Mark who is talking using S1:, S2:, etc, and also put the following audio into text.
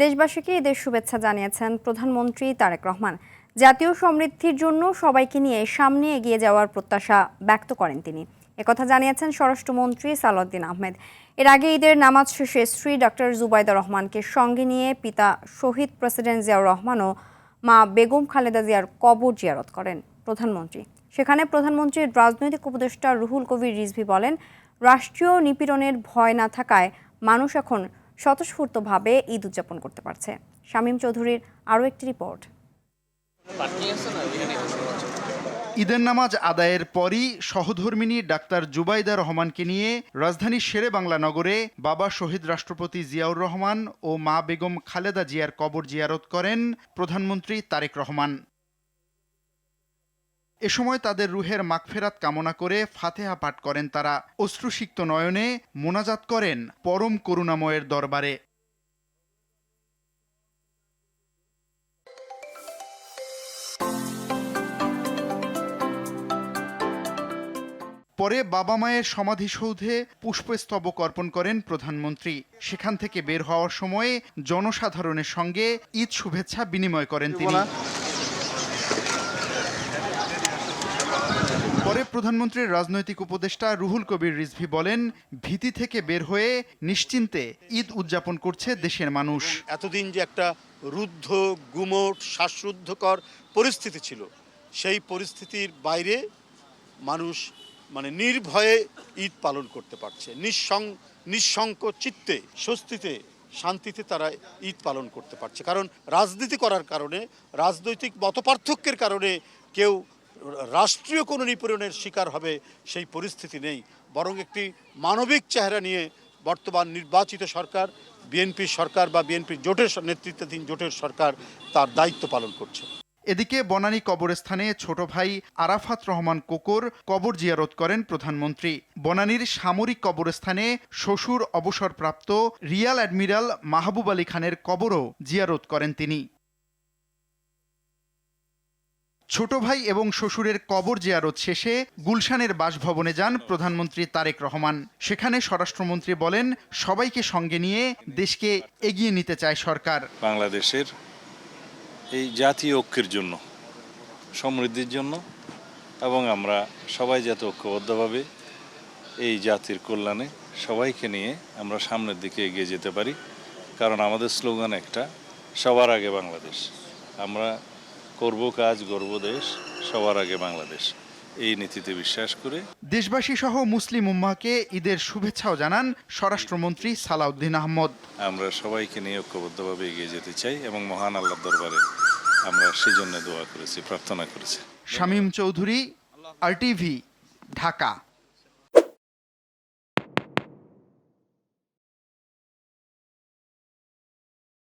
S1: দেশবাসীকে ঈদের শুভেচ্ছা জানিয়েছেন প্রধানমন্ত্রী তারেক রহমান। জাতীয় সমৃদ্ধির জন্য সবাইকে নিয়ে সামনে এগিয়ে যাওয়ার প্রত্যাশা ব্যক্ত করেন তিনি। একথা জানিয়েছেন স্বরাষ্ট্রমন্ত্রী সালাউদ্দিন আহমেদ। এর আগে ঈদের নামাজ শেষে স্ত্রী ডক্টর জুবাইদা রহমানকে সঙ্গে নিয়ে পিতা শহীদ প্রেসিডেন্ট জিয়াউর রহমান ও মা বেগম খালেদা জিয়ার কবর জিয়ারত করেন প্রধানমন্ত্রী। সেখানে প্রধানমন্ত্রীর রাজনৈতিক উপদেষ্টা রুহুল কবির রিজভী বলেন, রাষ্ট্রীয় নিপীড়নের ভয় না থাকায় মানুষ এখন স্বতঃস্ফূর্তভাবে ঈদ উদযাপন করতে পারছে। শামীম চৌধুরীর আরও একটি রিপোর্ট।
S2: ঈদের নামাজ আদায়ের পরই সহধর্মিণী ডাক্তার জুবাইদা রহমানকে নিয়ে রাজধানীর শেরেবাংলা নগরে বাবা শহীদ রাষ্ট্রপতি জিয়াউর রহমান ও মা বেগম খালেদা জিয়ার কবর জিয়ারত করেন প্রধানমন্ত্রী তারেক রহমান। এ সময় তাদের রুহের মাগফেরাত কামনা করে ফাতেহা পাঠ করেন তারা। অশ্রুসিক্ত নয়নে মোনাজাত করেন পরম করুণাময়ের দরবারে। পরে বাবা মায়ের সমাধিসৌধে পুষ্পস্তবক অর্পণ করেন প্রধানমন্ত্রী। সেখান থেকে বের হওয়ার সময় জনসাধারণের সঙ্গে ঈদ শুভেচ্ছা বিনিময় করেন তিনি। পরে প্রধানমন্ত্রীর রাজনৈতিক উপদেষ্টা রুহুল কবির রিজভী বলেন, ভীতি থেকে বের হয়ে নিশ্চিন্তে ঈদ উদযাপন করছে দেশের মানুষ।
S3: এতদিন যে একটা রুদ্ধ গুমোট শ্বাসরুদ্ধকর পরিস্থিতি ছিল, সেই পরিস্থিতির বাইরে মানুষ নির্ভয়ে ঈদ পালন করতে পারছে। নিঃশঙ্ক চিত্তে, স্বস্তিতে, শান্তিতে তারা ঈদ পালন করতে পারছে। কারণ রাজনীতি করার কারণে, রাজনৈতিক মতপার্থক্যের কারণে কেউ রাষ্ট্রীয় কোনো নিপীড়নের শিকার হবে সেই পরিস্থিতি নেই, বরং একটি মানবিক চেহারা নিয়ে বর্তমান নির্বাচিত সরকার, বিএনপি সরকার বা বিএনপির জোটের নেতৃত্বাধীন জোটের সরকার তার দায়িত্ব পালন করছে।
S2: এদিকে বনানী কবরস্থানে ছোট ভাই আরাফাত রহমান কোকর কবর জিয়ারত করেন প্রধানমন্ত্রী। বনানীর সামরিক কবরস্থানে শ্বশুর অবসরপ্রাপ্ত রিয়াল অ্যাডমিরাল মাহবুব আলী খানের কবরও জিয়ারত করেন তিনি। ছোট ভাই এবং শ্বশুরের কবর জিয়ারত শেষে গুলশানের বাসভবনে যান প্রধানমন্ত্রী তারেক রহমান। সেখানে স্বরাষ্ট্রমন্ত্রী বলেন, সবাইকে সঙ্গে নিয়ে দেশকে এগিয়ে নিতে চায় সরকার।
S4: বাংলাদেশের এই জাতীয় ঐক্যের জন্য, সমৃদ্ধির জন্য, এবং আমরা সবাই যাতে ঐক্যবদ্ধভাবে এই জাতির কল্যাণে সবাইকে নিয়ে আমরা সামনের দিকে এগিয়ে যেতে পারি। কারণ আমাদের স্লোগান একটা, সবার আগে বাংলাদেশ। আমরা করব কাজ, গর্ব দেশ, সবার আগে বাংলাদেশ, এই নীতিতে বিশ্বাস করে
S2: দেশবাসী সহ মুসলিম উম্মাহকে ঈদের শুভেচ্ছাও জানান স্বরাষ্ট্রমন্ত্রী সালাউদ্দিন আহমেদ।
S4: আমরা সবাইকে নিয়ে ঐক্যবদ্ধভাবে এগিয়ে যেতে চাই এবং মহান আল্লাহর দরবারে আমরা সেজন্য দোয়া করেছি, প্রার্থনা করেছি।
S2: শামীম চৌধুরী, RTV, ঢাকা।